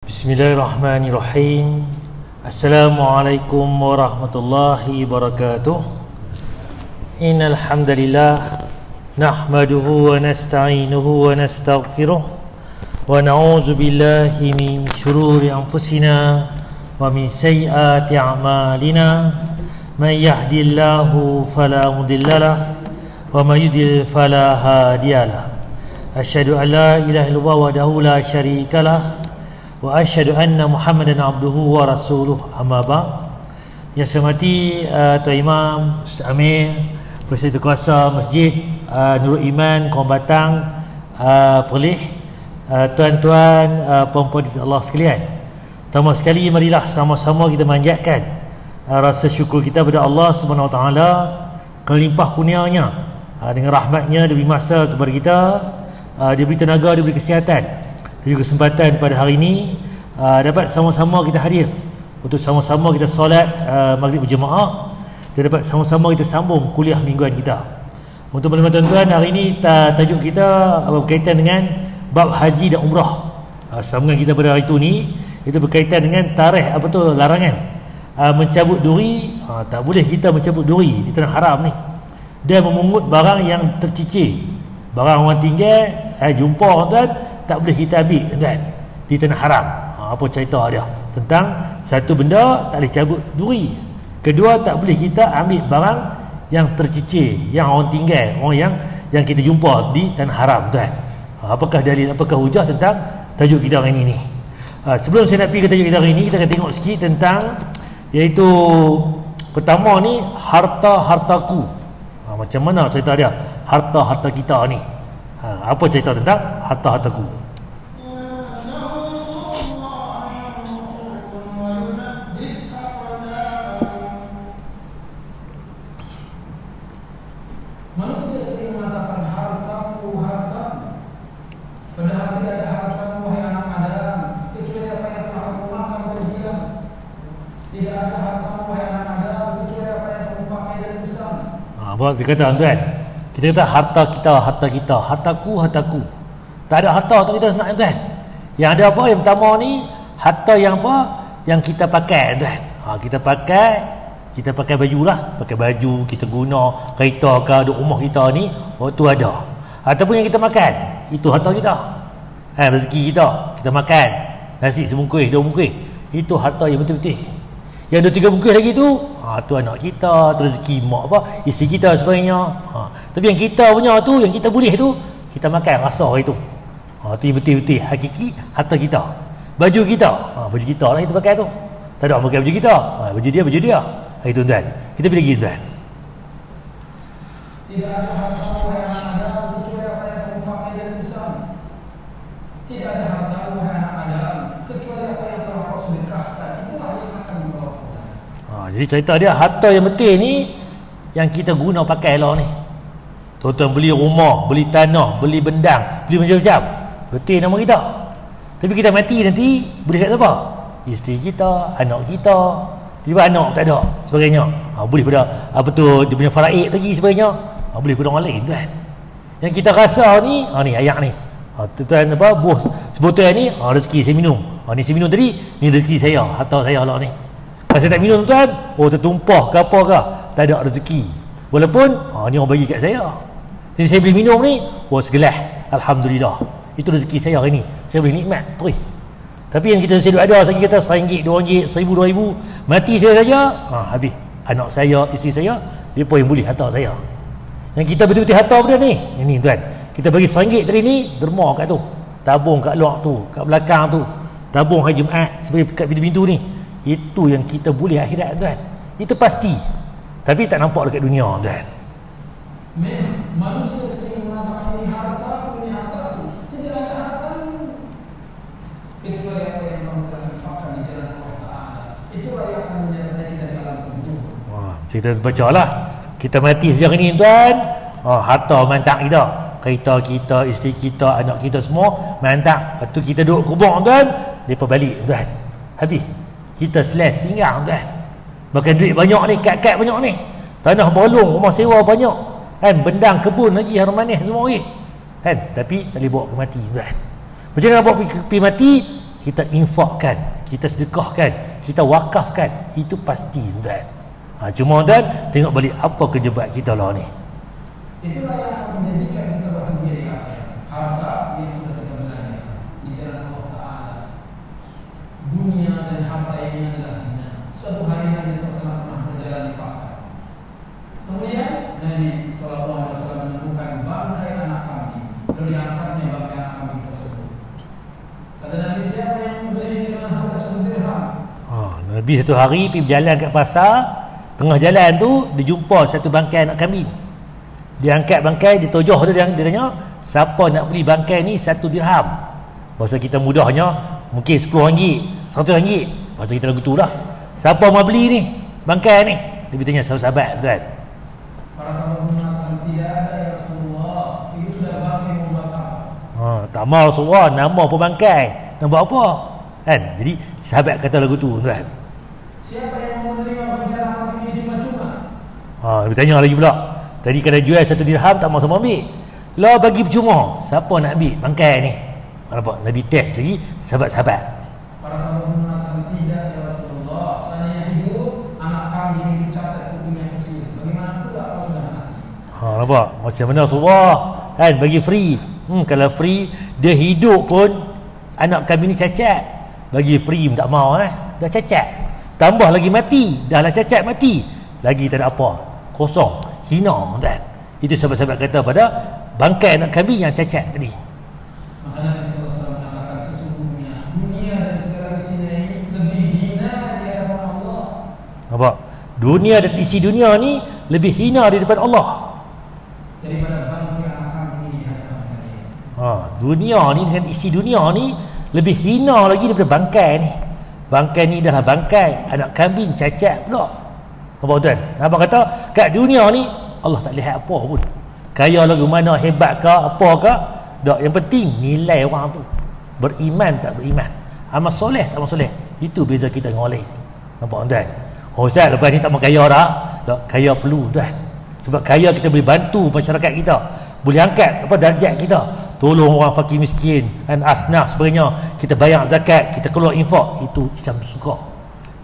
Bismillahirrahmanirrahim. Assalamualaikum warahmatullahi wabarakatuh. Innal hamdalillah nahmaduhu wa nasta'inuhu wa nastaghfiruh wa na'udzu billahi min shururi anfusina wa min sayyiati a'malina. Man yahdihillahu fala mudhillalah wa man yudlil fala hadiyalah. Asyhadu an la ilaha illallah wahdahu la syarikalah wa asyhadu anna Muhammadan abduhu wa rasuluh, amma ba'd. Yang saya hormati Tuan Imam Ustaz Amir, Presiden Kuasa Masjid Nurul Iman Kaum Batang, Perlis, tuan-tuan, puan-puan Allah sekalian. Pertama sekali, marilah sama-sama kita manjatkan rasa syukur kita kepada Allah Subhanahu Wa Taala kerana limpah kurnianya, dengan rahmatnya dia beri masa kepada kita, dia beri tenaga, dia beri kesihatan, juga kesempatan pada hari ini dapat sama-sama kita hadir untuk sama-sama kita solat maghrib berjemaah, dan dapat sama-sama kita sambung kuliah mingguan kita. Untuk tuan-tuan, hari ini tajuk kita berkaitan dengan bab haji dan umrah. Sambungan kita pada hari itu berkaitan dengan tarikh larangan mencabut duri. Tak boleh kita mencabut duri di tanah haram ni, dan memungut barang yang tercicir, barang orang tinggal jumpa tuan, tak boleh kita ambil tuan di tanah haram. Apa cerita dia tentang satu benda tak boleh cabut duri. Kedua, tak boleh kita ambil barang yang tercicir, yang orang tinggal, orang yang kita jumpa di tanah haram tuan. Apakah dalil, apakah hujah tentang tajuk kita hari ini ni? Sebelum saya nak pergi ke tajuk kita hari ini, kita akan tengok sikit tentang, iaitu pertama ni, harta-hartaku. Macam mana cerita dia harta-harta kita ni? Apa cerita tentang harta-hartaku? Manusia sering mengatakan hartaku, hartaku. Padahal tidak ada hartamu, wahai anak Adam, kecuali apa yang telah kamu makan dan hilang. Tidak ada hartamu, wahai anak Adam, kecuali apa yang kamu pakai dan pesan. Apa dia kata tuan? Kita kata harta kita, hartaku. Tak ada harta untuk kita sebenarnya tuan. Yang ada apa? Yang pertama ni, harta yang apa? Yang kita pakai tuan. Kita pakai baju lah, pakai baju kita guna, kereta ke, duduk rumah kita ni, waktu ada. Ataupun yang kita makan, itu harta kita. Rezeki kita makan nasi sebungkus, 2 bungkus, itu harta yang betul-betul. Yang 2-3 bungkus lagi tu, tu anak kita, tu rezeki mak isteri kita sebagainya. Tapi yang kita punya tu, yang kita boleh tu, kita makan rasa hari tu. Tu yang betul-betul hakiki harta kita. Baju kita, baju kita lah kita pakai tu. Tak ada orang pakai baju kita, baju dia. Itu tuan. Kita pergi lagi tuan. Tidak ada hartamu, wahai anak Adam, kecuali apa yang kamu pakai dan pesan. Tidak ada hartamu, wahai anak Adam, kecuali apa yang telah kau sedekahkan. Itulah yang akan membawa pulang. Jadi cerita dia, harta yang betul ni yang kita guna pakai lah ni. Tuan-tuan beli rumah, beli tanah, beli bendang, beli macam-macam, betul nama kita. Tapi kita mati nanti, boleh kat siapa? Isteri kita, anak kita. Tiba anak tak ada sebagainya, boleh pada dia punya faraid lagi sebagainya, boleh pada orang lain kan. Yang kita rasa ni, ni ayak ni, tuan buah sebotol ni, rezeki saya minum, ni saya minum tadi, ni rezeki saya, harta saya lah ni. Kalau saya tak minum tuan, tertumpah ke apa ke, tak ada rezeki. Walaupun ni orang bagi kat saya, jadi saya boleh minum ni, segelas, alhamdulillah, itu rezeki saya hari ni, saya boleh nikmat terus. Tapi yang kita sedut ada, lagi kata RM1, RM2, RM1,000, RM2,000, mati saya saja, habis. Anak saya, isteri saya, dia pun yang boleh harta saya. Yang kita betul-betul harta benda ni, ini tuan, kita bagi RM1 tadi ni, derma kat tu, tabung kat luar tu, kat belakang tu, tabung hari Jumaat sebagai kat pintu-pintu ni. Itu yang kita boleh akhirat tuan. Itu pasti. Tapi tak nampak dekat dunia tuan. Manusia sering mengatakan ini hartaku. Tidak ada hartamu, kecuali apa yang kamu telah infakkan di jalan Allah Ta'ala. Itulah yang akan menyertai kita di alam kubur. Kita baca lah, kita mati sejak ini tuan, harta mantak kita, kereta kita, isteri kita, anak kita semua mantak. Lepas tu kita duduk kubur tuan, mereka balik tuan, habis kita seles pinggang tuan. Bahkan duit banyak ni, kad-kad banyak ni, tanah berlung, rumah sewa banyak kan, bendang kebun lagi, harum manis semua kan, tapi tak boleh bawa ke mati tuan. Macam mana nak bawa pergi mati? kita infakkan, kita sedekahkan, kita wakafkan, itu pasti tuan. Cuma tuan tengok balik apa kerja buat kita lah ni. Itulah yang akan menjadikan kita bahagia di akhirat. Harta yang sudah kita belanjakan di jalan Allah Ta'ala. Dunia dan harta ini adalah hina. Suatu hari Nabi SAW pernah berjalan di pasar. Kemudian Nabi SAW menemukan bangkai anak kambing. Lalu diangkatnya bangkai anak kambing tersebut. Kata Nabi, siapa yang membeli dengan harga 1 dirham? Nabi satu hari pergi berjalan kat pasar. Tengah jalan tu dia jumpa satu bangkai anak kambing. Dia angkat bangkai, dia tojoh dia tanya, siapa nak beli bangkai ni 1 dirham? Bahasa kita mudahnya mungkin RM10, RM100. Bahasa kita lagu tu lah. Siapa mau beli ni bangkai ni? Dia bertanya sahabat-sahabat tuan. Para sahabat mengatakan, tidak ada ya Rasulullah, itu sudah bangkai membuat apa? Tak mau Rasulullah, nama apa bangkai? Nak buat apa? Kan? Jadi sahabat kata lagu tu tuan. Siapa yang mau menerima bangkai anak kambing ini cuma-cuma? Dia bertanya lagi pula. Tadi kalau jual 1 dirham tak mau sama ambil. Lah bagi percuma. Siapa nak ambil bangkai ni? Nampak? Nabi test lagi sahabat-sahabat. Para sahabat mengatakan, tidak ya Rasulullah, saya hidup, anak kambing itu cacat kupingnya kecil. Bagaimana pula kalau sudah mati? Nampak? Macam mana Rasulullah? Kan bagi free. Kalau free dia hidup pun anak kambing ni cacat. Bagi free tak mau dah cacat. Tambah lagi mati, dah lah cacat mati. Lagi tak ada apa. Kosong. Hina kan. Itu sahabat-sahabat kata pada bangkai anak kambing yang cacat tadi. Maka Nabi SAW mengatakan, sesungguhnya dunia dan segala isinya ini lebih hina di hadapan Allah. Nampak? Dunia dan isi dunia ni lebih hina di depan Allah daripada bangkai anak kambing ini di hadapan kalian. Dunia ni dengan isi dunia ni lebih hina lagi daripada bangkai ni. Bangkai ni adalah bangkai anak kambing cacat pula. Nampak tuan? Nampak kata kat dunia ni Allah tak lihat apa pun. Kaya lagu mana, hebat ke, apa ke, tak. Yang penting nilai orang tu. Beriman tak beriman, amal soleh tak amal soleh. Itu beza kita dengan orang lain. Nampak tuan? Ustaz lepas ni tak mau kaya dah. Tak, kaya perlu tuan. Sebab kaya kita boleh bantu masyarakat kita, boleh angkat darjat kita, tolong orang fakir miskin dan asnaf sebagainya, kita bayar zakat, kita keluar infak. Itu Islam suka.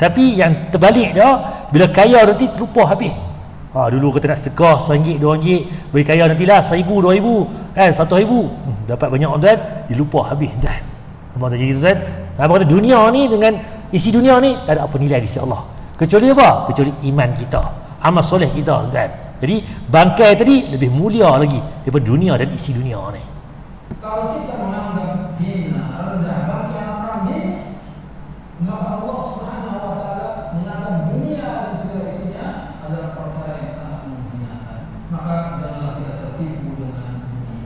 Tapi yang terbalik dah, bila kaya nanti terlupa habis. Dulu kita nak sedekah RM1, RM2, beri kaya nantilah RM1,000, RM2,000, kan, RM1,000. Dapat banyak tuan, dilupa habis tuan. Nampak tak jadi tuan? Nampak kata dunia ni dengan isi dunia ni tak ada apa nilai di sisi Allah. Kecuali apa? Kecuali iman kita, amal soleh kita tuan. Jadi bangkai tadi lebih mulia lagi daripada dunia dan isi dunia ni. Kalau kita menganggap hina, rendah bangkai anak kambing, maka Allah Subhanahu wa Ta'ala menganggap dunia dan segala isinya adalah perkara yang sangat menghinakan. Maka janganlah kita tertipu dengan dunia.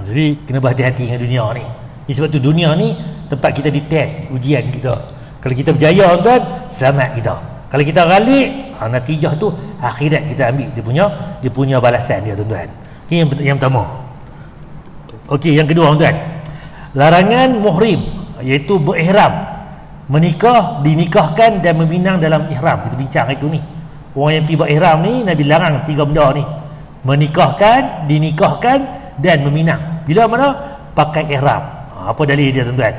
Jadi kena berhati-hati dengan dunia ni. Sebab tu dunia ni tempat kita dites, ujian kita. Kalau kita berjaya tuan, selamat kita. Kalau kita galik, natijah tu akhirat kita ambil dia punya balasan dia tuan-tuan. Ini yang pertama. Okey, yang kedua tuan. Larangan muhrim, iaitu berihram. Menikah, dinikahkan dan meminang dalam ihram. Kita bincang itu ni. Orang yang pergi berihram ni Nabi larang 3 benda ni. Menikahkan, dinikahkan dan meminang. Bila mana? Pakai ihram. Apa dalil dia tuan-tuan?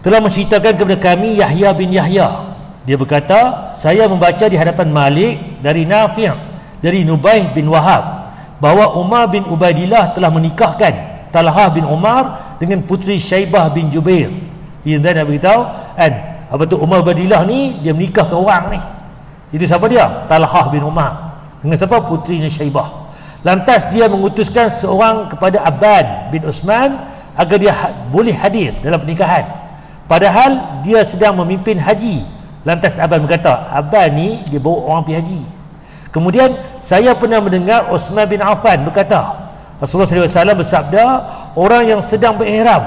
Telah menceritakan kepada kami Yahya bin Yahya. Dia berkata, saya membaca di hadapan Malik dari Nafi', dari Nubaih bin Wahab, bahawa Umar bin Ubaidillah telah menikahkan Talhah bin Umar dengan puteri Syaibah bin Jubair. Dia nak beritahu kan, apa tu Umar Ubaidillah ni dia menikahkan orang ni. Itu siapa dia? Talhah bin Umar. Dengan siapa? Puterinya Syaibah. Lantas dia mengutuskan seorang kepada Aban bin Usman agar dia boleh hadir dalam pernikahan. Padahal dia sedang memimpin haji. Lantas Aban berkata, Aban ni dia bawa orang pergi haji. Kemudian saya pernah mendengar Uthman bin Affan berkata, Rasulullah SAW bersabda, orang yang sedang berihram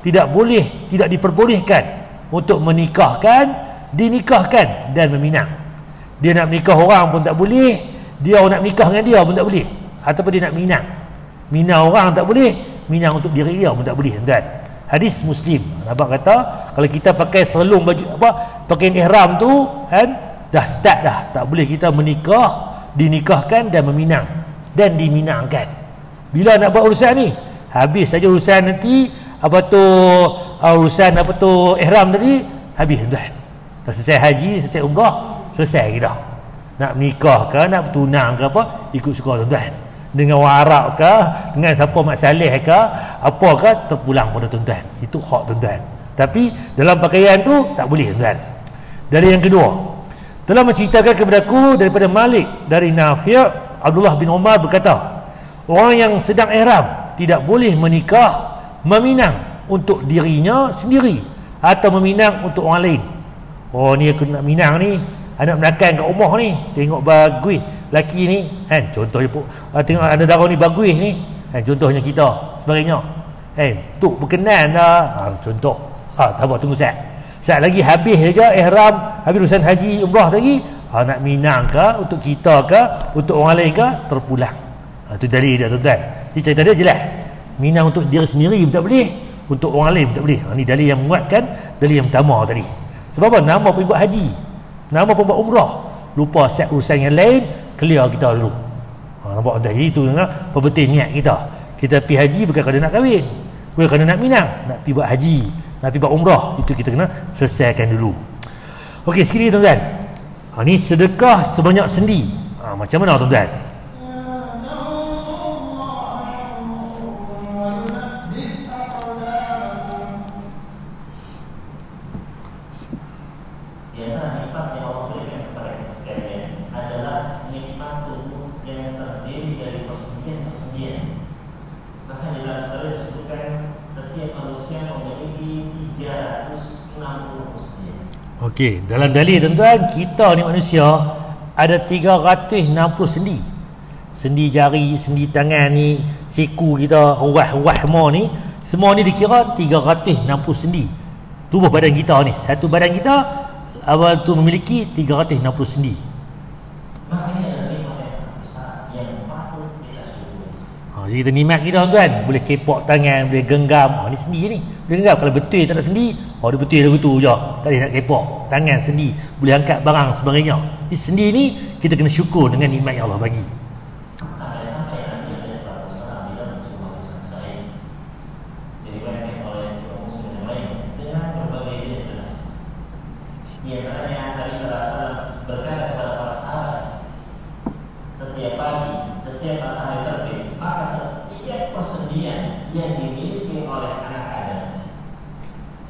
tidak diperbolehkan untuk menikahkan, dinikahkan dan meminang. Dia nak menikah orang pun tak boleh, dia orang nak menikah dengan dia pun tak boleh. Ataupun dia nak minang orang tak boleh, minang untuk diri dia pun tak boleh tuan. Hadis Muslim. Nampak kata kalau kita pakai serlung baju pakaian ihram tu kan, dah start dah, tak boleh kita menikah, dinikahkan dan meminang dan diminangkan. Bila nak buat urusan ni, habis saja urusan nanti apa tu urusan apa tu ihram tadi, habis tuan. Dah selesai haji, selesai umrah, selesai kita. Nak menikah ke, nak bertunang ke apa, ikut suka tuan. Dengan orang Arab ke, dengan siapa mak saleh ke, apa ke, terpulang pada tuan. Itu hak tuan. Tapi dalam pakaian tu tak boleh tuan. Dari yang kedua, telah menceritakan kepadaku daripada Malik dari Nafi', Abdullah bin Umar berkata, orang yang sedang ihram tidak boleh menikah meminang untuk dirinya sendiri atau meminang untuk orang lain. Oh ni aku nak minang ni, anak menakan kat rumah ni, tengok bagus laki ni kan, contohnya tengok ada darah ni bagus ni kan, contohnya kita sebagainya kan, tuk berkenan dah contoh. Tak apa, tunggu saat lagi habis saja ihram, habis urusan haji umrah lagi, nak minang ke untuk kita ke untuk orang lain ke, terpulang. Itu dalil dia tuan-tuan. Jadi cerita dia jelas, minang untuk diri sendiri pun tak boleh, untuk orang lain pun tak boleh. Ini dalil yang menguatkan dalil yang pertama tadi. Sebab apa? Nama pun buat haji, nama pun buat umrah, lupa set urusan yang lain, clear kita dulu. Nampak tak? Jadi itu perbetul niat kita. Kita pergi haji bukan kerana nak kahwin, bukan kerana nak minang, nak pergi buat haji, nak pergi buat umrah. Itu kita kena selesaikan dulu. Okey, sekali tuan-tuan. Ni sedekah sebanyak sendi. Macam mana tuan-tuan? Okey, dalam dalil tuan-tuan, kita ni manusia ada 360 sendi. Sendi jari, sendi tangan ni, siku kita, ruah-ruah semua ni dikira 360 sendi. Tubuh badan kita ni, satu badan kita apa tu memiliki 360 sendi. Jadi kita nikmat kita tuan, boleh kepok tangan, boleh genggam. Ni sendi ni, boleh genggam. Kalau betul tak ada sendi, dia betul dah gitu je, tak boleh nak kepok tangan, sendi, boleh angkat barang sebagainya. Di sendi ni kita kena syukur dengan nikmat yang Allah bagi. Sampai-sampai nanti ada 100 orang di dalam sebuah Israel diriwayatkan oleh Muslim yang lain dengan berbagai jenis generasi. Di antaranya Nabi SAW berkata kepada para sahabat, setiap pagi, setiap matahari terbit, maka setiap persendian yang dimiliki oleh anak Adam,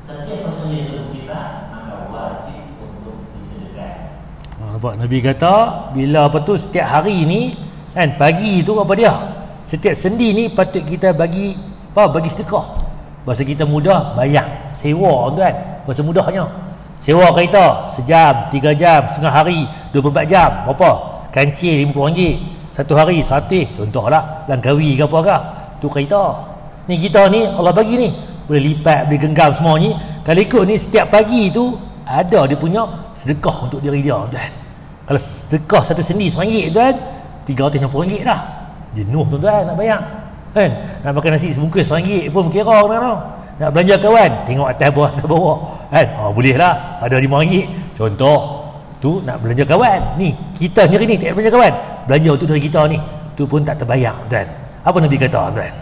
setiap persendian tubuh kita, maka wajib untuk disedekahkan. Nampak Nabi kata bila apa tu setiap hari ni kan, pagi tu apa dia, setiap sendi ni patut kita bagi apa, bagi sedekah. Bahasa kita mudah, bayar, sewa tuan. Bahasa mudahnya sewa kereta sejam, 3 jam, setengah hari, 24 jam, berapa? Kancil RM50, satu hari 100, contohlah Langkawi ke apa ke, tu kereta. Ni kita ni Allah bagi ni, boleh lipat, boleh genggam semua ni. Kalau ikut ni setiap pagi tu ada dia punya sedekah untuk diri dia tuan. Kalau sedekah satu sendi RM1 tuan, RM360 dah. Jenuh tuan nak bayar kan. Nak makan nasi sebungkus RM1 pun kira kan. Nak belanja kawan, tengok atas bawah kan. Boleh lah, ada RM5 contoh. Tu nak belanja kawan. Ni kita sendiri ni tak belanja kawan, belanja untuk diri kita ni, tu pun tak terbayang tuan. Apa Nabi kata tuan?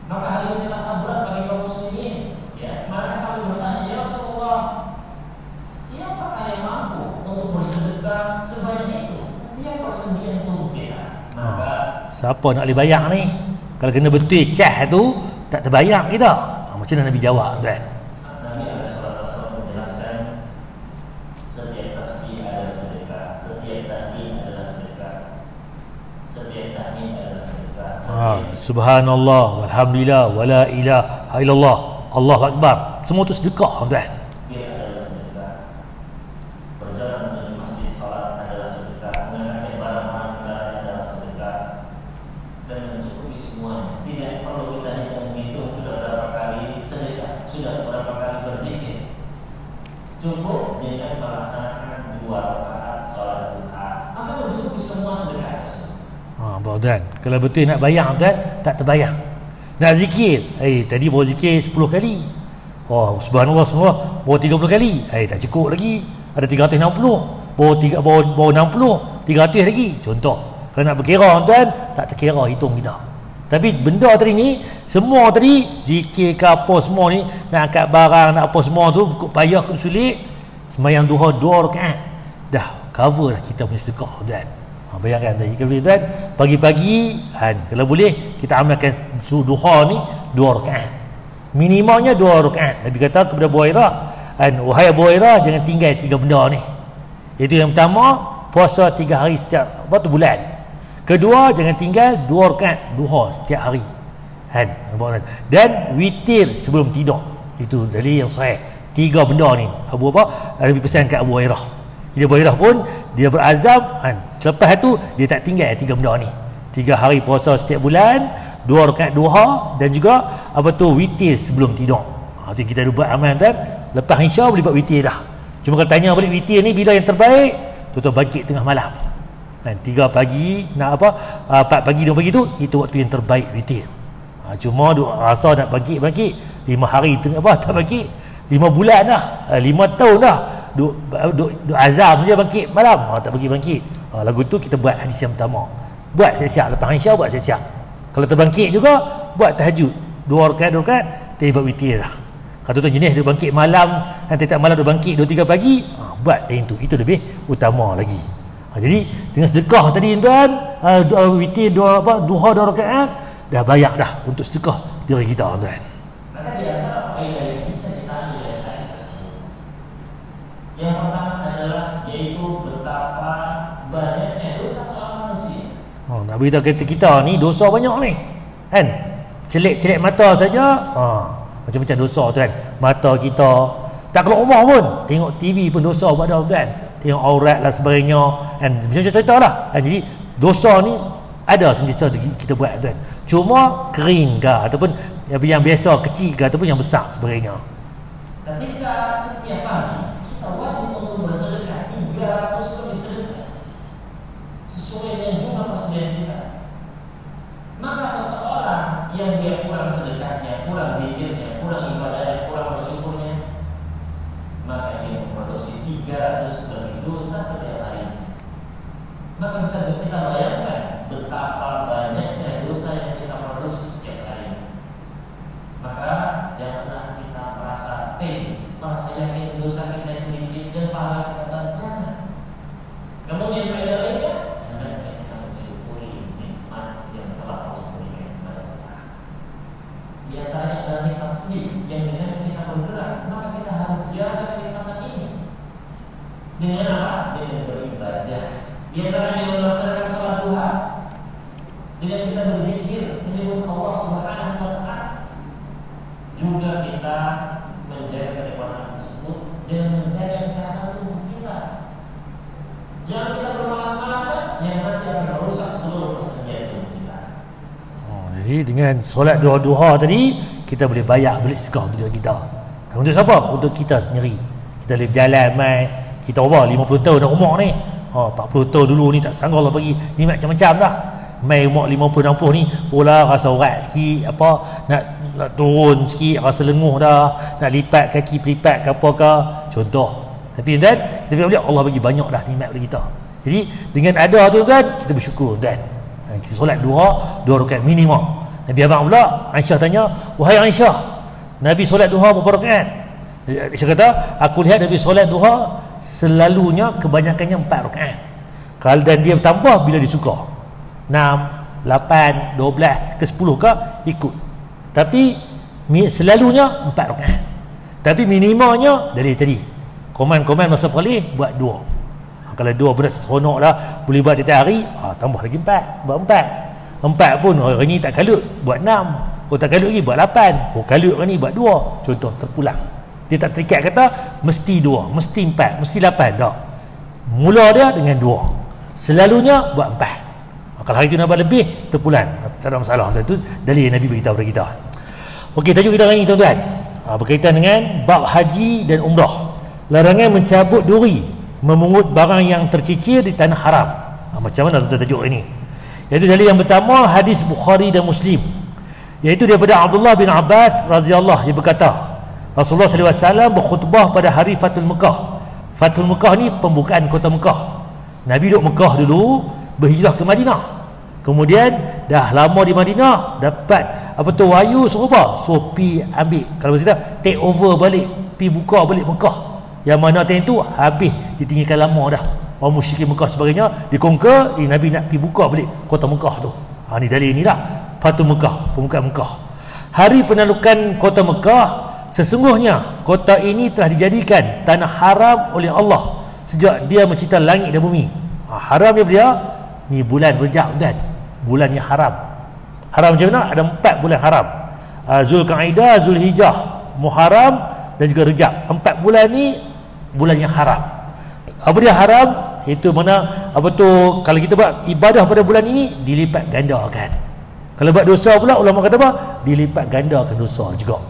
Maka hari ini terasa berat bagi kaum muslimin. Ya, maka sambil bertanya, ya Rasulullah, siapakah yang mampu untuk bersedekah sebanyak itu setiap persendian tubuh kita? Maka siapa nak boleh bayang ni? Kalau kena betul cah tu tak terbayang kita. Macam mana Nabi jawab tuan? Nabi SAW menjelaskan setiap tasbih adalah sedekah, setiap tahmid adalah sedekah, setiap tahmid adalah sedekah. Subhanallah, walhamdulillah, wala ilaha illallah, Allahu akbar, semua tu sedekah tuan. Takbir adalah sedekah, berjalan menuju masjid salat adalah sedekah, mengangkat barang-barang kendaraan adalah sedekah, dan mencukupi semuanya. Tidak perlu kita hitung sudah berapa kali sedekah, sudah berapa kali berzikir. Cukup dengan melaksanakan 2 rakaat salat duha, maka mencukupi semua sedekah tersebut. Tuan, kalau betul nak bayang tuan, tak terbayang. Nak zikir, tadi baru zikir 10 kali. Subhanallah semua baru 30 kali. Tak cukup lagi. Ada 360. Baru 60, 300 lagi. Contoh. Kalau nak berkira tuan, tak terkira hitung kita. Tapi benda tadi ni, semua tadi zikir ke apa semua ni, nak angkat barang, nak apa semua tu, cukup payah, cukup sulit. Sembahyang duha 2 rakaat dah cover dah kita punya sedekah, tuan. Bayangkan tadi kalau tuan pagi-pagi kalau boleh kita amalkan duha ni 2 rakaat. Minimalnya 2 rakaat. Nabi kata kepada Abu Hurairah, wahai Abu Hurairah, jangan tinggal 3 benda ni. Itu yang pertama, puasa 3 hari setiap bulan. Kedua, jangan tinggal 2 rakaat duha setiap hari. Dan witir sebelum tidur. Itu dalil yang sahih. 3 benda ni Nabi pesan kat Abu Hurairah. Jadi Abu Hurairah pun dia berazam, selepas tu dia tak tinggal 3 benda ni. 3 hari puasa setiap bulan, 2 rakaat duha, dan juga witir sebelum tidur. Itu kita ada buat amal kan. Lepas Isya boleh buat witir dah. Cuma kalau tanya balik witir ni bila yang terbaik, tuan bangkit tengah malam. 3 pagi, 4 pagi 2 pagi tu, itu waktu yang terbaik witir. Cuma rasa nak bangkit 5 hari tak bangkit, 5 bulan dah, 5 tahun dah duk azam je bangkit malam, tak bangkit. Lagu tu kita buat hadis yang pertama, buat siap-siap lepas Isya, buat siap-siap. Kalau terbangkit juga buat tahajud 2 rakaat dia buat witir dah. Kalau tu jenis dia bangkit malam, nanti tak malam dia bangkit 2-3 pagi, buat time tu, itu lebih utama lagi. Jadi dengan sedekah tadi tuan, witir duha 2 rakaat dah banyak dah untuk sedekah diri kita tuan. Maka di antara faedah yang bisa kita ambil dari hadis tersebut, yang pertama adalah yaitu betapa banyaknya dosa seorang manusia. Nak beritahu kita ni dosa banyak ni, kan? Celik-celik mata saja, macam-macam dosa tu kan. Mata kita tak keluar rumah pun, tengok TV pun dosa pada kan, tengok aurat lah sebagainya kan, macam-macam cerita lah kan. Jadi dosa ni ada sentiasa kita buat kan. Cuma kering ke ataupun yang biasa kecil ke ataupun yang besar sebagainya. Ketika setiap pagi kita wajib untuk bersedekah 300 lebih sedekah sesuai dengan jumlah persediaan kita. Maka seseorang yang dia kurang sedekahnya, kurang zikirnya, kurang ibadahnya, kurang bersyukurnya, maka dia memproduksi 300 lebih dosa setiap hari. Maka bisa kita bayangkan betapa banyaknya dosa yang kita produksi setiap hari. Maka janganlah kita merasa merasa yakin dosa kita sedikit dan pahala kita banyak. Jangan. Kemudian faedah lainnya, hendaknya kita mensyukuri nikmat yang telah Allah berikan kepada kita. Di antaranya adalah nikmat sendiri yang dengan kita bergerak, maka kita harus jaga nikmat ini. Dengan apa? Dengan beribadah. Di antaranya melaksanakan salat duha, dengan kita berzikir menyebut Allah Subhanahu wa taala. Juga kita menjaga kenikmatan tersebut dengan menjaga kesehatan tubuh kita. Jangan kita bermalas-malasan yang nanti akan merusak seluruh persediaan tubuh kita. Jadi dengan solat duha tadi kita boleh bayar beli sedekah untuk kita. Untuk siapa? Untuk kita sendiri. Kita boleh berjalan mai, kita 50 tahun dah umur ni. 40 tahun dulu ni tak sanggup lah pergi ni macam-macam dah. Mai umur 50-60 ni pula rasa urat sikit, nak turun sikit, rasa lenguh dah, nak lipat kaki pelipat ke apa ke, contoh. Tapi dan kita boleh Allah bagi banyak dah nikmat pada kita. Jadi dengan ada tu kan kita bersyukur dan kita solat 2 rakaat minimum. Nabi abang pula Aisyah tanya, wahai Aisyah, Nabi solat duha berapa rakaat? Aisyah kata, aku lihat Nabi solat duha selalunya kebanyakannya 4 rakaat. Kalau dan dia bertambah bila disuka. 6, 8, 12 ke 10 ke ikut. Tapi selalunya 4 rakaat. Tapi minimumnya dari tadi. Komen masa perlih buat 2. Kalau 2 benar seronok dah boleh buat tiap hari, tambah lagi 4, buat 4. 4 pun hari ni tak kalut, buat 6. Tak kalut lagi buat 8. Kalut hari ni buat 2. Contoh terpulang. Dia tak terikat kata mesti 2, mesti 4, mesti 8 tak. Mula dia dengan 2. Selalunya buat 4. Kalau hari itu nak buat lebih, terpulang, tak ada masalah. Itu dalil yang Nabi beritahu kepada kita. Okey, tajuk kita hari ini tuan-tuan, berkaitan dengan bab haji dan umrah. Larangan mencabut duri, memungut barang yang tercicir di tanah haram. Macam mana tuan-tuan tajuk ini? Iaitu dalil yang pertama, hadis Bukhari dan Muslim, iaitu daripada Abdullah bin Abbas radhiyallahu anhu, dia berkata, Rasulullah SAW berkhutbah pada hari Fathul Mekah. Fathul Mekah ni pembukaan kota Mekah. Nabi duduk Mekah dulu, berhijrah ke Madinah. Kemudian dah lama di Madinah, dapat apa tu wahyu serupa, so pi ambil, kalau kita take over balik, pi buka balik Mekah. Yang mana time tu habis ditinggalkan lama dah. Orang musyrikin Mekah sebagainya dikongker, Nabi nak pi buka balik kota Mekah tu. Ni dalil ni lah Fatu Mekah, pembukaan Mekah. Hari penaklukan kota Mekah, sesungguhnya kota ini telah dijadikan tanah haram oleh Allah sejak dia mencipta langit dan bumi. Haram dia ni bulan Rejab dan bulan yang haram. Haram macam mana? Ada 4 bulan haram. Zulqa'dah, Zulhijjah, Muharram dan juga Rejab. 4 bulan ni bulan yang haram. Apa dia haram? Itu mana apa tu, kalau kita buat ibadah pada bulan ini dilipat gandakan. Kalau buat dosa pula, ulama kata apa? Dilipat gandakan dosa juga.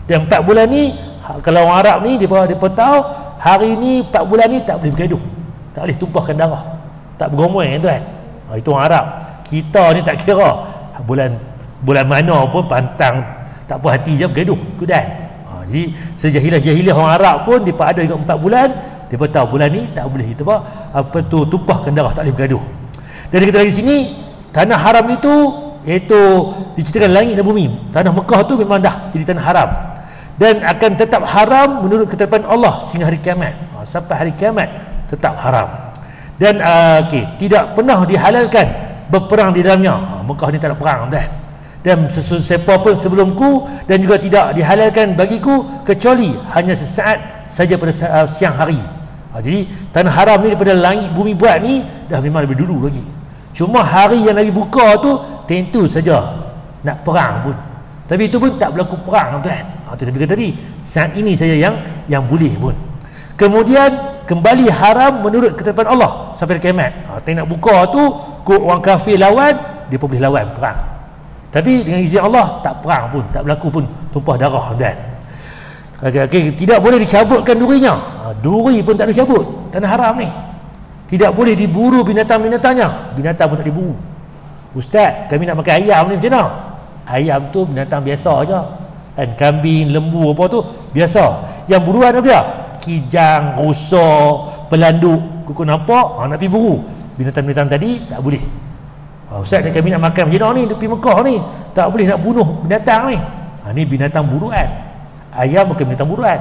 Dan 4 bulan ni, kalau orang Arab ni dia tahu hari ni 4 bulan ni tak boleh bergaduh, tak boleh tumpahkan darah, tak bergomoi tuan. Itu orang Arab. Kita ni tak kira bulan mana pun pantang tak puas hati je bergaduh kudan. Jadi sejahilah-jahilah orang Arab pun dia ada juga 4 bulan, dia tahu bulan ni tak boleh kita apa tu tumpahkan darah, tak boleh bergaduh. Dan kita lagi sini tanah haram itu iaitu diciptakan langit dan bumi. Tanah Mekah tu memang dah jadi tanah haram dan akan tetap haram menurut ketetapan Allah sehingga hari kiamat. Sampai hari kiamat tetap haram. Dan tidak pernah dihalalkan berperang di dalamnya. Mekah ni tak ada perang dan siapa pun sebelumku, dan juga tidak dihalalkan bagiku kecuali hanya sesaat saja pada siang hari. Jadi tanah haram ni daripada langit bumi buat ni dah memang lebih dulu lagi. Cuma hari yang Nabi buka tu tentu saja nak perang pun, tapi itu pun tak berlaku perang tuan. Itu Nabi kata tadi, saat ini saja yang boleh pun. Kemudian kembali haram menurut ketetapan Allah sampai kiamat. Tak nak buka tu, orang kafir lawan, dia pun boleh lawan perang. Tapi dengan izin Allah tak perang pun, tak berlaku pun tumpah darah tuan. Tidak boleh dicabutkan durinya. Duri pun tak boleh cabut tanah haram ni. Tidak boleh diburu binatang-binatangnya. Binatang pun tak diburu. Ustaz, kami nak makan ayam ni macam mana? Ayam tu binatang biasa aja. Kan kambing, lembu apa tu biasa. Yang buruan apa dia? Kijang, rusa, pelanduk, kuku nampak, nak pergi buru. Binatang-binatang tadi tak boleh. Ustaz, kami nak makan macam mana ni untuk pergi Mekah ni? Tak boleh nak bunuh binatang ni. Ni binatang buruan. Ayam bukan binatang buruan.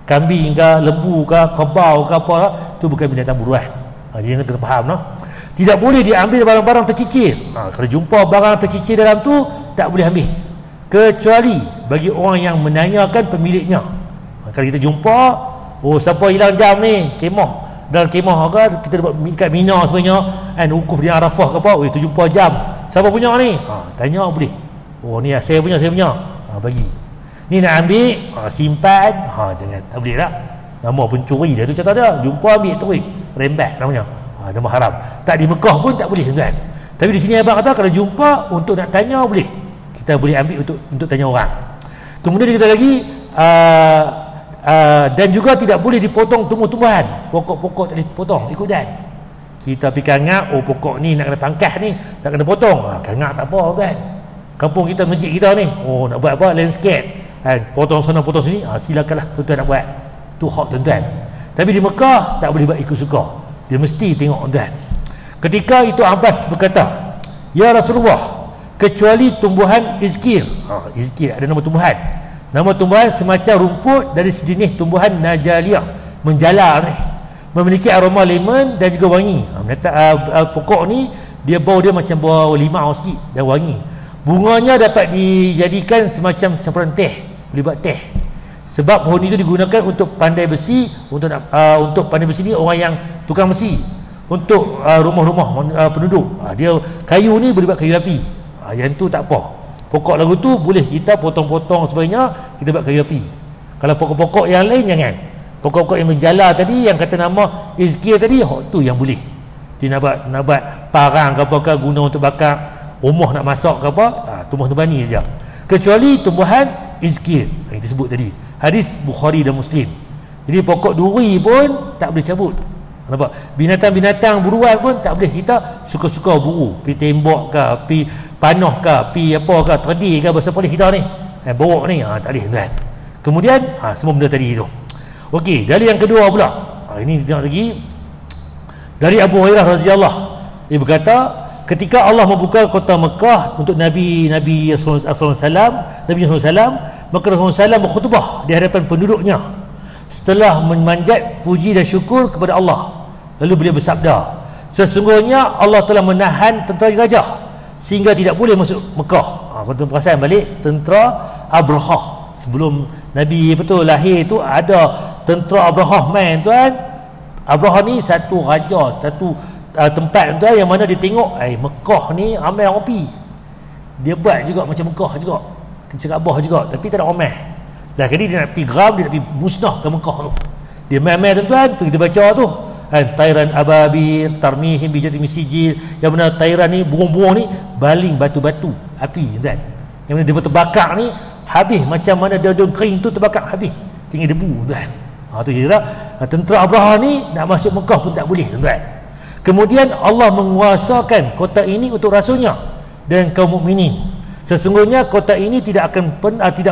Kambing ke, lembu ke, kebau ke apa, tu bukan binatang buruan. Jadi yang kita faham no? Tidak boleh diambil barang-barang tercicir. Kalau jumpa barang tercicir dalam tu tak boleh ambil, kecuali bagi orang yang menanyakan pemiliknya. Kalau kita jumpa, siapa hilang jam ni? Kemah. Dalam kemah ke, kita dapat kat Mina sebenarnya kan, wukuf di Arafah ke apa, tu jumpa jam. Siapa punya ni? Tanya boleh. Ni saya punya. Bagi. Ni nak ambil, simpan, jangan, tak boleh lah. Nama pencuri dia tu contoh dia. Jumpa ambil terus, rembat namanya. Nama haram. Tak di Mekah pun tak boleh tuan. Tapi di sini abang kata kalau jumpa untuk nak tanya boleh. Kita boleh ambil untuk tanya orang. Kemudian kita lagi dan juga tidak boleh dipotong tumbuh-tumbuhan. Pokok-pokok tak boleh potong ikut dan. Kita pergi kangak, pokok ni nak kena pangkas ni, nak kena potong. Kangak tak apa tuan. Kampung kita, masjid kita ni, nak buat apa? Landscape. Potong sana potong sini, silakanlah tuan-tuan nak buat. Tu hak tuan-tuan. Tapi di Mekah tak boleh buat ikut suka. Dia mesti tengok tuan. Ketika itu Abbas berkata, "Ya Rasulullah, kecuali tumbuhan izkir." Izkir ada nama tumbuhan. Nama tumbuhan semacam rumput dari sejenis tumbuhan najaliyah, menjala ni. Memiliki aroma lemon dan juga wangi. Pokok ni dia bau dia macam bau limau sikit dan wangi. Bunganya dapat dijadikan semacam campuran teh, boleh buat teh. Sebab pohon itu digunakan untuk pandai besi, untuk pandai besi ni orang yang tukang besi, untuk rumah-rumah penduduk. Dia kayu ni boleh buat kayu api. Yang tu tak apa. Pokok lagu tu boleh kita potong-potong sebagainya, kita buat kayu api. Kalau pokok-pokok yang lain jangan. Pokok-pokok yang menjala tadi, yang kata nama izkir tadi, tu yang boleh. Dia nak buat parang ke apa ke, guna untuk bakar rumah, nak masak ke apa, tumbuhan-tumbuhan ni saja. Kecuali tumbuhan izkir yang kita sebut tadi. Hadis Bukhari dan Muslim. Jadi pokok duri pun tak boleh cabut. Nampak? Binatang-binatang buruan pun tak boleh kita suka-suka buru. Pi tembok ke, pi panah ke, pi apa ke, terdi ke, bahasa polis kita ni. Borok ni, tak boleh tuan. Kemudian, semua benda tadi tu. Okey, dari yang kedua pula. Ini tengok lagi. Dari Abu Hurairah radhiyallahu, dia berkata, ketika Allah membuka kota Mekah untuk Nabi SAW, maka Rasulullah SAW berkhutbah di hadapan penduduknya setelah memanjat puji dan syukur kepada Allah. Lalu beliau bersabda, sesungguhnya Allah telah menahan tentera gajah sehingga tidak boleh masuk Mekah. Kalau tuan perasan balik, tentera Abrahah sebelum Nabi lahir tu ada tentera Abrahah main tuan. Abrahah ni satu raja, satu tempat tuan yang mana dia tengok Mekah ni ramai orang pergi. Dia buat juga macam Mekah juga, Kaabah juga, tapi tak ada ramai. Lah kali dia nak pergi geram, dia nak pergi musnahkan Mekah tu. Dia main-main tuan-tuan, tu kita baca tu. Tairan ababil tarmihim bijati misijil, yang mana tairan ni, burung-burung ni baling batu-batu api tuan. Yang mana dia terbakar ni habis macam mana daun kering tu terbakar habis, tinggal debu tuan. Tu kira tentera Abrahah ni nak masuk Mekah pun tak boleh tuan. Kemudian Allah menguasakan kota ini untuk rasulnya dan kaum mukminin. Sesungguhnya kota ini tidak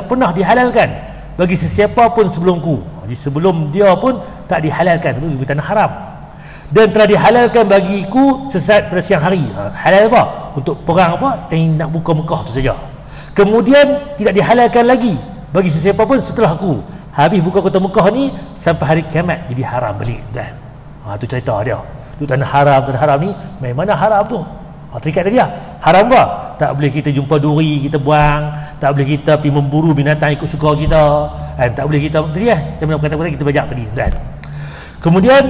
pernah dihalalkan bagi sesiapa pun sebelumku. Jadi sebelum dia pun tak dihalalkan, itu tanah haram. Dan telah dihalalkan bagiku sesaat pada siang hari. Halal apa? Untuk perang apa? Nak buka Mekah tu saja. Kemudian tidak dihalalkan lagi bagi sesiapa pun setelah aku. Habis buka kota Mekah ni sampai hari kiamat jadi haram balik dan. Tu cerita dia. Tu tanah haram ni memang mana haram tu? Terikat tadi haram apa? Tak boleh kita jumpa duri kita buang, tak boleh kita pergi memburu binatang ikut suka kita, tak boleh kita tadi yang mana kata-kata kita bajak tadi kan. Kemudian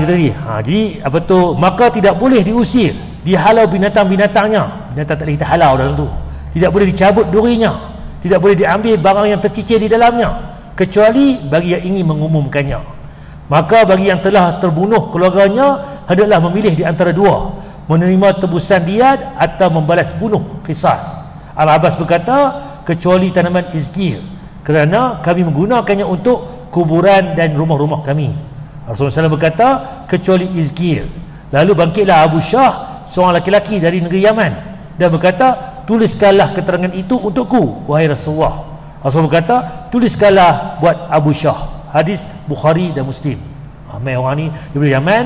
kita tadi jadi apa tu, maka tidak boleh diusir, dihalau binatang-binatangnya. Binatang tak boleh kita halau dalam tu. Tidak boleh dicabut durinya, tidak boleh diambil barang yang tercicir di dalamnya kecuali bagi yang ingin mengumumkannya. Maka bagi yang telah terbunuh keluarganya hendaklah memilih di antara dua, menerima tebusan diat atau membalas bunuh qisas. Al-Abbas berkata, kecuali tanaman izkir, kerana kami menggunakannya untuk kuburan dan rumah-rumah kami. Rasulullah SAW berkata, kecuali izkir. Lalu bangkitlah Abu Syah, seorang laki-laki dari negeri Yaman, dan berkata, tuliskanlah keterangan itu untukku, wahai Rasulullah. Rasulullah berkata, tuliskanlah buat Abu Syah. Hadis Bukhari dan Muslim. Ramai orang ni dia boleh Yaman,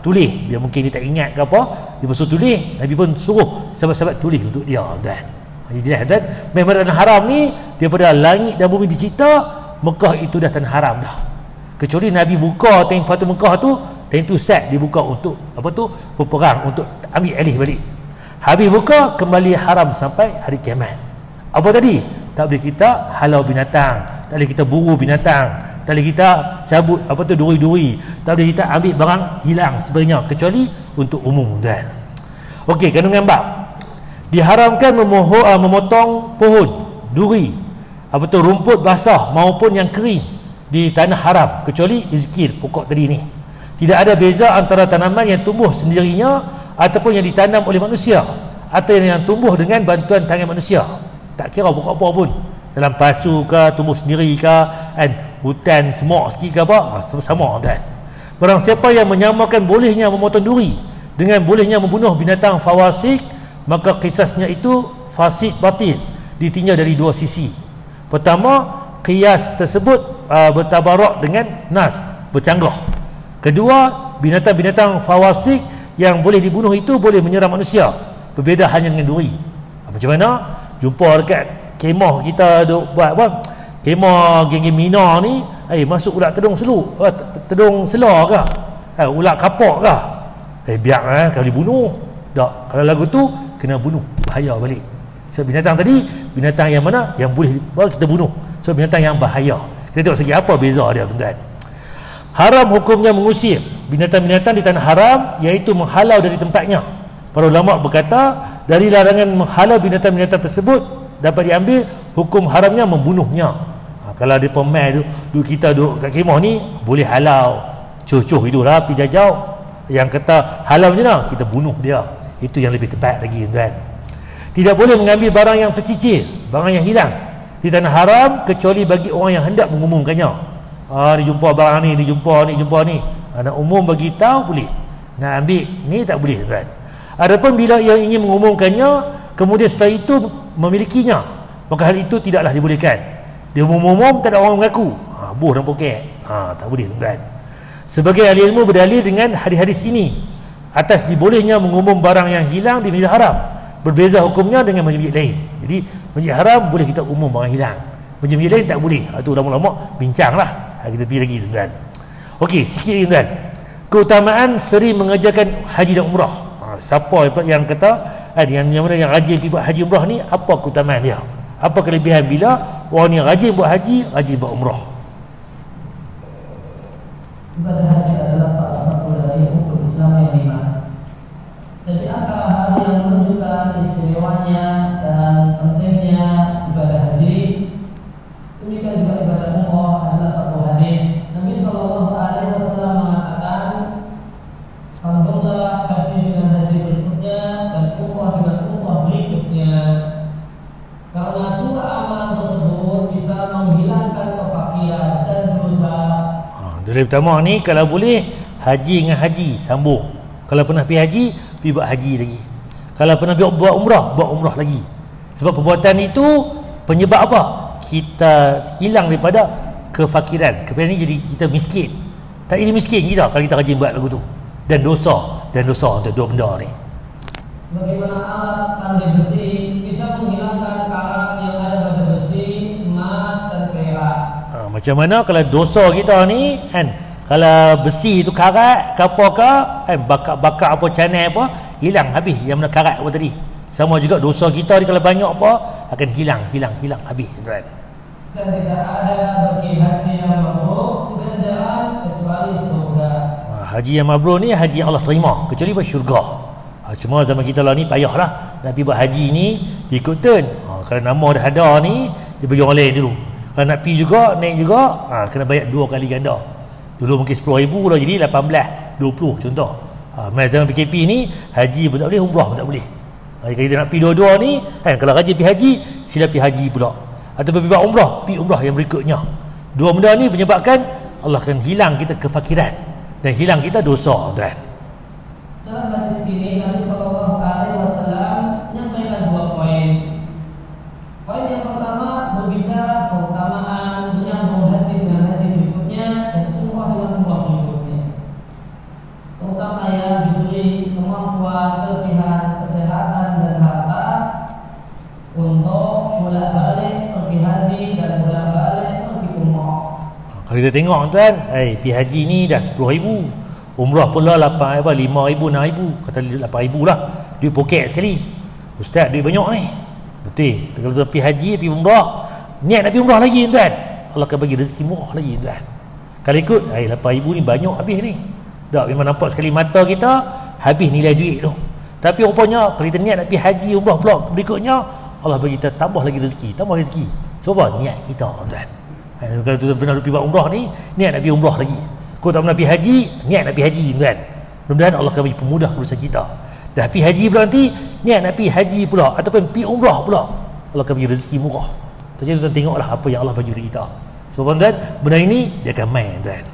tulis. Dia mungkin dia tak ingat ke apa, dia bersuruh tulis. Nabi pun suruh sahabat-sahabat tulis untuk dia dan. Jadi dan memang tanah haram ni daripada langit dan bumi dicipta, Mekah itu dah tanah haram dah. Kecuali Nabi buka tank Fatu Mekah tu, tank tu set dibuka untuk apa tu, berperang, untuk ambil alih balik. Habis buka kembali haram sampai hari kiamat. Apa tadi? Tak boleh kita halau binatang, tak boleh kita buru binatang, tak boleh kita cabut apa tu duri-duri, tak boleh kita ambil barang hilang sebenarnya kecuali untuk umum dan. Okey, kandungan bab. Diharamkan memotong pohon, duri, apa tu rumput basah maupun yang kering di tanah haram kecuali izkir, pokok tadi ni. Tidak ada beza antara tanaman yang tumbuh sendirinya ataupun yang ditanam oleh manusia atau yang tumbuh dengan bantuan tangan manusia. Tak kira pokok apa pun, dalam pasu ke, tumbuh sendiri ke, hutan semok sikit ke apa, sama-sama kan. Barang siapa yang menyamakan bolehnya memotong duri dengan bolehnya membunuh binatang fawasik, maka kisasnya itu fasid batil, ditinjau dari dua sisi. Pertama, qiyas tersebut bertabarak dengan nas, bercanggah. Kedua, binatang-binatang fawasik yang boleh dibunuh itu boleh menyerang manusia, berbeza hanya dengan duri. Macam mana? Jumpa dekat kemah kita duk buat apa? Kemah geng-geng Mina ni, masuk ulat tedung seluk, tedung selar ke? Ulat kapak ke? Biar kalau dibunuh. Tak, kalau lagu tu kena bunuh, bahaya balik. So binatang tadi, binatang yang mana yang boleh kita bunuh. So binatang yang bahaya. Kita tengok segi apa beza dia tuan-tuan. Haram hukumnya mengusir binatang-binatang di tanah haram, iaitu menghalau dari tempatnya. Para ulama berkata, dari larangan menghalau binatang-binatang tersebut dapat diambil hukum haramnya membunuhnya. Kalau dia pemain duk kita duk kat kemah ni, boleh halau. Cuh-cuh itulah pergi jauh. Yang kata halau je lah, kita bunuh dia. Itu yang lebih tepat lagi tuan. Tidak boleh mengambil barang yang tercicir, barang yang hilang di tanah haram kecuali bagi orang yang hendak mengumumkannya. Ni jumpa barang ni, ni jumpa ni. Nak umum bagi tahu boleh. Nak ambil ni tak boleh tuan. Adapun bila ia ingin mengumumkannya, kemudian setelah itu memilikinya, maka hal itu tidaklah dibolehkan. Dia umum-umum tak ada orang mengaku, boh dan poket, tak boleh tuan. Sebagai ahli ilmu berdalil dengan hadis-hadis ini, atas dibolehnya mengumum barang yang hilang di Masjid Haram. Berbeza hukumnya dengan masjid-masjid lain. Jadi Masjid Haram boleh kita umum barang hilang, masjid-masjid lain tak boleh. Itu ulama-ulama bincanglah. Kita pergi lagi tuan. Okey, sikit lagi tuan. Keutamaan sering mengerjakan haji dan umrah. Siapa yang kata yang mana yang rajin pergi buat haji umrah ni, apa keutamaan dia? Apa kelebihan bila orang ni rajin buat haji, rajin buat umrah? Ibadah haji adalah salah satu dari rukun Islam yang 5. Jadi antara hal yang menunjukkan istimewanya dan pentingnya ibadah haji, demikian juga ibadah umrah adalah satu hadis. Nabi Shallallahu Alaihi Wasallam mengatakan, "Alhamdulillah, haji dengan haji berikutnya dan umrah dengan umrah berikutnya, karena dua amalan tersebut bisa menghilangkan kefakiran dan dosa." Dari pertama ni, kalau boleh haji dengan haji sambung. Kalau pernah pergi haji, pergi buat haji lagi. Kalau pernah buat umrah, buat umrah lagi. Sebab perbuatan itu penyebab apa? Kita hilang daripada kefakiran. Kefakiran ni jadi kita miskin. Tak ini miskin kita kalau kita rajin buat lagu tu. Dan dosa untuk dua benda ni. Bagaimana alat pandai besi bisa menghilangkan karat yang ada pada besi, emas dan perak? Macam mana kalau dosa kita ni kan, kalau besi tu karat ke apa ke kan, bakar apa canai apa, hilang habis yang mana karat apa tadi. Sama juga dosa kita ni kalau banyak apa akan hilang habis tuan. Dan tidak ada bagi haji yang mabrur ganjaran kecuali surga. Haji yang mabrur ni haji yang Allah terima kecuali buat syurga. Cuma zaman kita lah ni payahlah nak pergi buat haji ni ikut turn. Kalau nama dah ada ni dia bagi orang lain dulu. Kalau nak pergi juga naik juga kena bayar 2 kali ganda. Dulu mungkin 10,000 lah jadi 18, 20 contoh. Zaman PKP ni haji pun tak boleh, umrah pun tak boleh. Kalau kita nak pergi dua-dua ni kan, kalau rajin pergi haji sila pergi haji pula. Atau pergi buat umrah, pergi umrah yang berikutnya. Dua benda ni menyebabkan Allah akan hilang kita kefakiran dan hilang kita dosa tuan. Dalam hadis ini Nabi Shallallahu Alaihi Wasallam menyampaikan 2 poin. Poin yang pertama berbicara keutamaan menyambung haji dengan haji berikutnya dan umrah dengan umrah berikutnya. Terutama yang diberi kemampuan, kelebihan, kesehatan dan harta untuk bolak-balik pergi haji dan bolak-balik pergi umrah. Kalau kita tengok tuan, pergi haji ni dah 10,000, umrah pula 5,000, 6,000, kata 8,000 lah. Duit poket sekali. Ustaz, duit banyak ni. Betul. Kalau kita pergi haji, pergi umrah, niat nak pergi umrah lagi tuan, Allah akan bagi rezeki murah lagi tuan. Kalau ikut 8,000 ni banyak habis ni. Tak, memang nampak sekali mata kita habis nilai duit tu. Tapi rupanya kalau kita niat nak pergi haji umrah pula berikutnya, Allah bagi kita tambah lagi rezeki, tambah rezeki. Sebab niat kita tuan. Kalau tu pernah pergi buat umrah ni, niat nak pergi umrah lagi. Kau tak pernah pergi haji, niat nak pergi haji tuan. Mudah-mudahan Allah akan bagi pemudah urusan kita. Dah pergi haji pula nanti, niat nak pergi haji pula ataupun pergi umrah pula, Allah akan bagi rezeki murah. Jadi tuan tengoklah apa yang Allah bagi kepada kita. Sebab tuan, benda ini dia akan main tuan.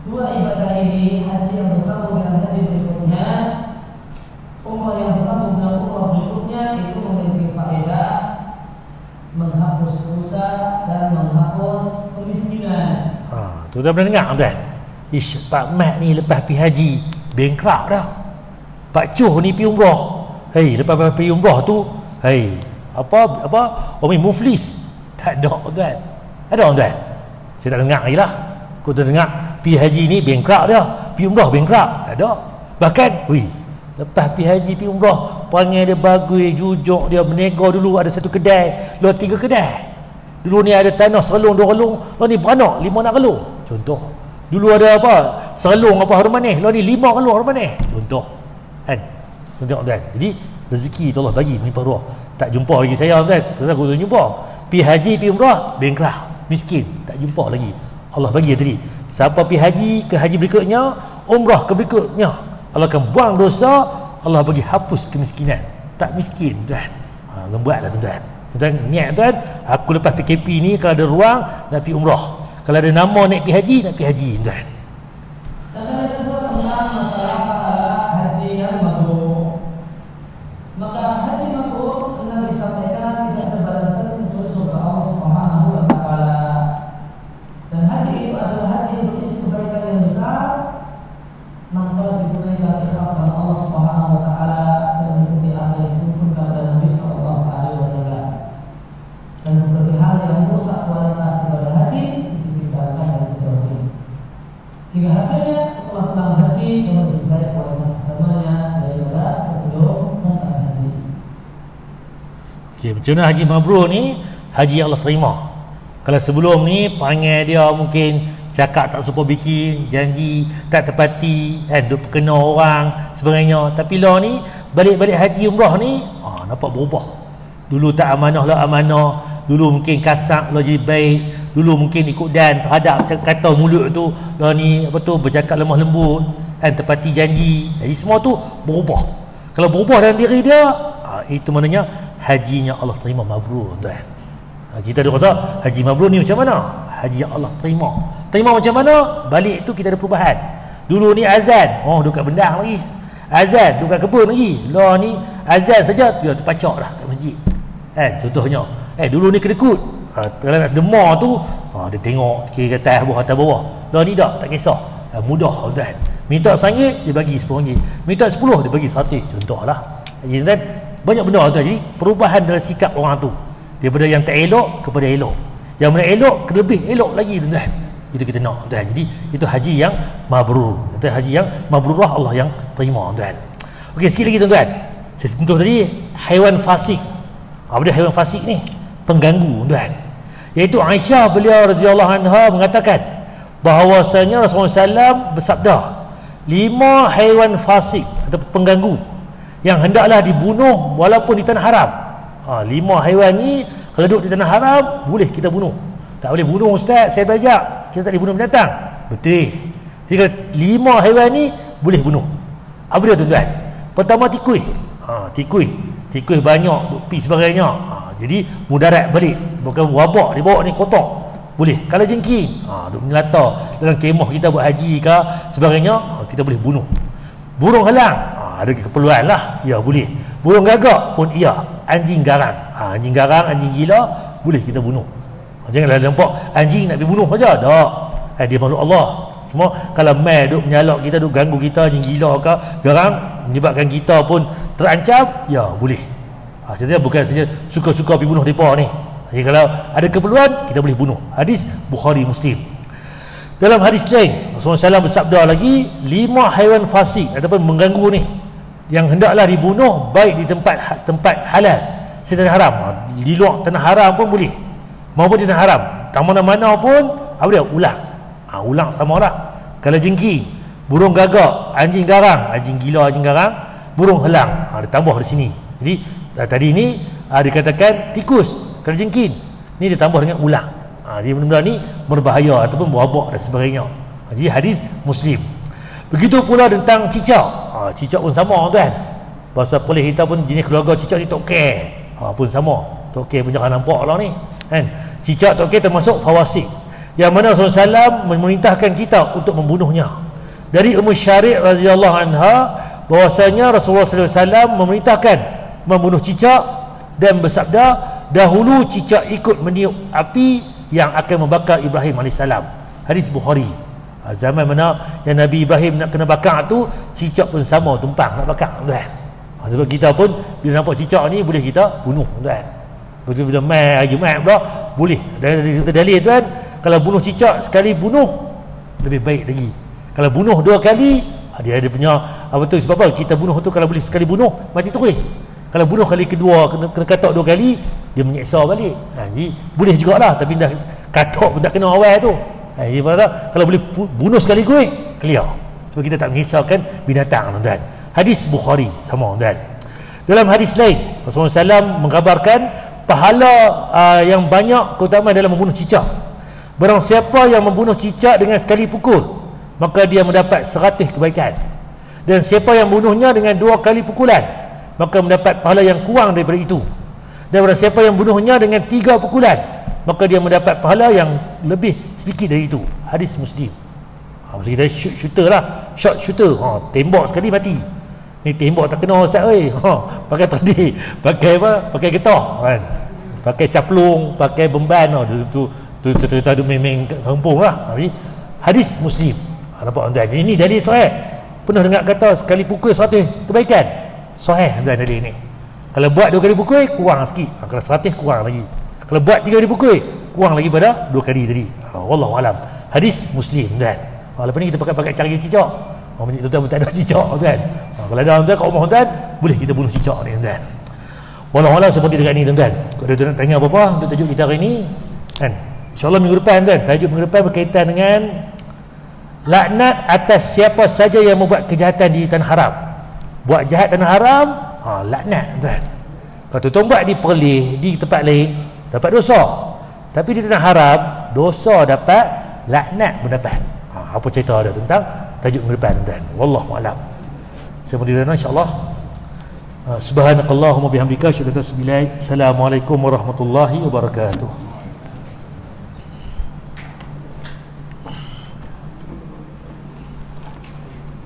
Dua ibadah ini, haji yang bersambung dengan haji berikutnya, umrah yang bersambung dengan umrah berikutnya, itu memiliki faedah menghapus dosa dan menghapus kemiskinan. Tuan pernah dengar tuan? Pak Mat ni lepas pergi haji bankrupt dah. Pak Cuh ni pergi umrah. Lepas pergi umrah tu, apa orang muflis. Tak ada tuan. Ada tuan? Saya tak dengar lagi lah. Kau tak dengar pergi haji ni bankrupt dah, pergi umrah bankrupt. Tak ada. Bahkan lepas pergi haji pergi umrah, perangai dia bagus, jujur dia, berniaga dulu ada 1 kedai, luar 3 kedai. Dulu ni ada tanah serelung 2 relung, luar ni beranak 5 nak relung. Contoh. Dulu ada apa? Serelung apa harum manis, luar ni 5 relung harum manis. Contoh. Kan? Tengok tuan. Jadi rezeki tu Allah bagi melimpah ruah. Tak jumpa lagi saya tuan. Tuan aku tak jumpa. Pergi haji, pergi umrah, bankrupt, miskin, tak jumpa lagi. Allah bagi tadi. Siapa pergi haji ke haji berikutnya, umrah ke berikutnya, Allah akan buang dosa, Allah bagi hapus kemiskinan. Tak miskin tuan. Buatlah tuan. Tuan niat tuan, aku lepas PKP ni kalau ada ruang nak pergi umrah. Kalau ada nama nak pergi haji, nak pergi haji tuan. Sedangkan yang kedua tentang masalah pahala haji yang mabrur. Maka haji mabrur Nabi sampaikan tidak ada balasan kecuali surga Allah Subhanahu wa taala. Dan haji itu adalah haji yang berisi kebaikan yang besar manakala ditunaikan ikhlas sama Allah Subhanahu wa taala dan mengikuti apa yang dituntunkan oleh Nabi sallallahu alaihi wasallam. Dan berbagai hal yang merusak kualitas ibadah haji ditinggalkan dan dijauhi. Sehingga hasilnya setelah pulang haji yang lebih baik kualitas agamanya daripada sebelum berangkat haji. Okey, macam mana haji mabrur ni? Haji yang Allah terima. Kalau sebelum ni panggil dia mungkin cakap tak sempat bikin, janji tak tepati, duk kena orang sebagainya. Tapi lah ni balik-balik haji umrah ni nampak berubah. Dulu tak amanah lah amanah, dulu mungkin kasar lah jadi baik, dulu mungkin ikut dan terhadap kata mulut tu lah ni apa tu bercakap lemah lembut, tepati janji. Jadi semua tu berubah. Kalau berubah dalam diri dia, itu maknanya hajinya Allah terima mabrur, tuan. Kita ada rasa haji mabrur ni macam mana? Haji yang Allah terima. Terima macam mana? Balik tu kita ada perubahan. Dulu ni azan, dekat bendang lagi. Azan dekat kebun lagi. Lah ni azan saja dia terpacak dah kat masjid. Contohnya, dulu ni kedekut. Kalau nak demar tu, dia tengok kiri atas bawah. Lah ni tak kisah. Mudah, tuan. Minta RM1 dia bagi RM10. Minta RM10 dia bagi RM100. Contohlah. Jadi kan banyak benda tuan. Jadi perubahan dalam sikap orang tu. Daripada yang tak elok kepada elok, yang mana elok ke lebih elok lagi, tuan. Itu kita nak, tuan. Jadi itu haji yang mabrur. Itu haji yang mabrurah Allah yang terima, tuan. Okey, sikit lagi, tuan. Saya sentuh tadi haiwan fasik. Apa dia haiwan fasik ni? Pengganggu, tuan. Iaitu Aisyah beliau radhiyallahu anha mengatakan bahawasanya Rasulullah SAW bersabda, 5 haiwan fasik atau pengganggu yang hendaklah dibunuh walaupun di tanah haram. 5 haiwan ni kalau duduk di tanah haram boleh kita bunuh. Tak boleh bunuh ustaz, saya belajar kita tak boleh bunuh binatang. Betul. Jadi kalau 5 haiwan ni boleh bunuh. Apa dia tuan-tuan? Pertama tikui. Tikui banyak duk pi sebagainya. Jadi mudarat balik. Bukan wabak dia bawa ni kotor. Boleh. Kalau jengking, duk melata dalam kemah kita buat haji ke sebagainya, kita boleh bunuh. Burung helang, ada keperluan lah, ya boleh. Burung gagak pun iya. Anjing garang, anjing garang, anjing gila boleh kita bunuh. Janganlah nampak anjing nak dibunuh saja. Tak. Dia makhluk Allah. Cuma kalau mai duk menyalak kita, duk ganggu kita, anjing gila ke garang, menyebabkan kita pun terancam, ya boleh. Jadi bukan saja suka-suka pergi bunuh depa ni. Jadi kalau ada keperluan kita boleh bunuh. Hadis Bukhari Muslim. Dalam hadis lain Rasulullah SAW bersabda lagi, 5 haiwan fasik ataupun mengganggu ni yang hendaklah dibunuh baik di tempat halal, tanah haram. Di luar tanah haram pun boleh, maupun di tanah haram. Tak mana-mana pun apa dia? Ulang. Ulang sama lah. Kalau jengking, burung gagak, anjing garang, anjing gila, anjing garang, burung helang, dia tambah di sini. Jadi tadi ni dikatakan tikus. Kalau jengking ni dia tambah dengan ulang. Jadi benda-benda ni berbahaya ataupun berabak dan sebagainya. Jadi hadis Muslim. Begitu pula tentang cicak. Cicak pun sama, tuan. Bahasa polis kita pun jenis keluarga cicak ni toke. Pun sama. Toke pun jangan nampak lah ni, kan. Cicak toke termasuk fawasik, yang mana Rasulullah SAW memerintahkan kita untuk membunuhnya. Dari Ummu Syari' radhiyallahu anha bahwasanya Rasulullah SAW memerintahkan membunuh cicak dan bersabda, dahulu cicak ikut meniup api yang akan membakar Ibrahim AS. Hadis Bukhari. Zaman mana yang Nabi Ibrahim nak kena bakar tu, cicak pun sama tumpang nak bakar, tuan. Sebab kita pun bila nampak cicak ni boleh kita bunuh, tuan. Bila mai Jumaat pula boleh. Dari kita dalil, tuan, kalau bunuh cicak sekali bunuh lebih baik lagi. Kalau bunuh 2 kali, dia ada punya apa tu, sebab apa kita bunuh tu, kalau boleh sekali bunuh mati terus. Kalau bunuh kali kedua kena katok 2 kali, dia menyeksa balik. Jadi boleh jugalah, tapi dah katok pun tak kena awal tu. Jadi kalau boleh bunuh sekali kuih, clear. Sebab kita tak mengisahkan binatang, tuan. Hadis Bukhari sama, tuan. Dalam hadis lain Rasulullah SAW mengkabarkan pahala yang banyak, keutamaan dalam membunuh cicak. Barang siapa yang membunuh cicak dengan sekali pukul, maka dia mendapat 100 kebaikan. Dan siapa yang membunuhnya dengan 2 kali pukulan, maka mendapat pahala yang kurang daripada itu. Dan barang siapa yang membunuhnya dengan 3 pukulan, maka dia mendapat pahala yang lebih sedikit dari itu. Hadis Muslim. Maksud kita shooter lah, shot shooter. Tembak sekali mati. Ni tembak tak kena ustaz, pakai tadi, pakai apa? Pakai getah, kan? Pakai caplung, pakai beban. Tu cerita tu memang kampung lah. Hadis Muslim. Nampak tuan? Ini dalil sahih. Pernah dengar kata sekali pukul 100 kebaikan? Sahih tuan tadi ni. Kalau buat 2 kali pukul kurang sikit. Kalau 100 kurang lagi. Kalau buat 3 kali pukul kurang lagi pada 2 kali tadi. Wallahu alam. Hadis Muslim tuan. Lepas ni kita pakai cara cicak. Minyak tuan pun tak ada cicak tuan. Kalau ada tuan kat rumah tuan, boleh kita bunuh cicak ni tuan. Wallahu alam seperti dekat ni tuan. Kalau tuan nak tanya apa-apa untuk tajuk kita hari ni kan. InsyaAllah minggu depan tuan. Tajuk minggu depan berkaitan dengan laknat atas siapa saja yang membuat kejahatan di tanah haram. Buat jahat tanah haram, laknat tuan. Kalau tuan buat di Perlis, di tempat lain, dapat dosa. Tapi di tanah haram, dosa dapat, laknat pun dapat. Apa cerita ada tentang tajuk minggu depan tuan. Wallahu a'lam. Seperti itu insya-Allah. Subhanakallahumma bihamdika asyhadu an la ilaha illa anta astaghfiruka wa atubu ilaik. Assalamualaikum warahmatullahi wabarakatuh.